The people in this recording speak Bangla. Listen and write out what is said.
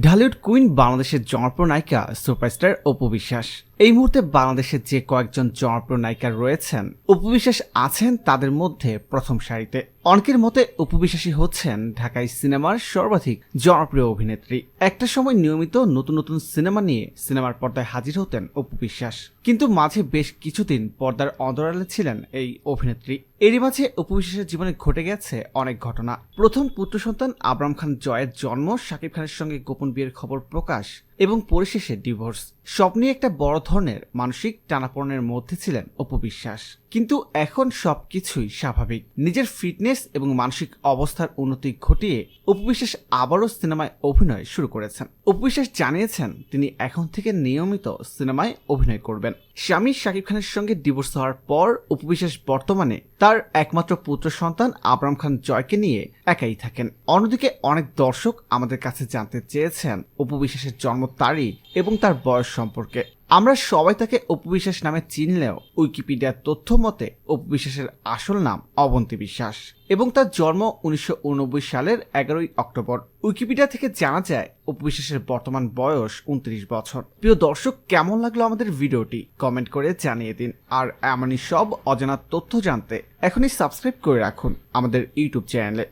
ঢালিউড কুইন বাংলাদেশের জনপ্রিয় নায়িকা সুপারস্টার অপু বিশ্বাস। এই মুহূর্তে বাংলাদেশের যে কয়েকজন জনপ্রিয় নায়িকা রয়েছেন, অপু বিশ্বাস আছেন তাদের মধ্যে প্রথম সারিতে। অনেকের মতে অপু বিশ্বাসী হচ্ছেন ঢাকাই সিনেমার সর্বাধিক জনপ্রিয় অভিনেত্রী। একটা সময় নিয়মিত নতুন নতুন সিনেমা নিয়ে সিনেমার পর্দায় হাজির হতেন অপু বিশ্বাস, কিন্তু মাঝে বেশ কিছুদিন পর্দার অন্তরালে ছিলেন এই অভিনেত্রী। এরই মাঝে অপু বিশ্বাসের জীবনে ঘটে গেছে অনেক ঘটনা। প্রথম পুত্র সন্তান আবরাম খান জয়ের জন্ম, শাকিব খানের সঙ্গে গোপন বিয়ের খবর প্রকাশ এবং পরিশেষে ডিভোর্স। সব নিয়ে একটা বড় ধরনের মানসিক টানাপোড়েনের মধ্যে ছিলেন অপু বিশ্বাস, কিন্তু এখন সবকিছুই স্বাভাবিক। নিজের ফিটনেস এবং মানসিক অবস্থার উন্নতি ঘটিয়ে অপু বিশ্বাস আবারও সিনেমায় অভিনয় শুরু করেছেন। অপু বিশ্বাস জানিয়েছেন তিনি এখন থেকে নিয়মিত সিনেমায় অভিনয় করবেন। স্বামী শাকিব খানের সঙ্গে ডিভোর্স হওয়ার পর অপু বিশ্বাস বর্তমানে তার একমাত্র পুত্র সন্তান আবরাম খান জয়কে নিয়ে একাই থাকেন। অন্যদিকে অনেক দর্শক আমাদের কাছে জানতে চেয়েছেন অপু বিশ্বাসের জন্ম তারিখ এবং তার বয়স সম্পর্কে। আমরা সবাই তাকে অপু বিশ্বাস নামে চিনলেও উইকিপিডিয়ার তথ্য মতে অপু বিশ্বাসের আসল নাম অবন্তী বিশ্বাস এবং তার জন্ম 1989 সালের 11 অক্টোবর। উইকিপিডিয়া থেকে জানা যায় অপু বিশ্বাসের বর্তমান বয়স 29 বছর। প্রিয় দর্শক, কেমন লাগলো আমাদের ভিডিওটি কমেন্ট করে জানিয়ে দিন। আর এমনই সব অজানা তথ্য জানতে এখনই সাবস্ক্রাইব করে রাখুন আমাদের ইউটিউব চ্যানেলে।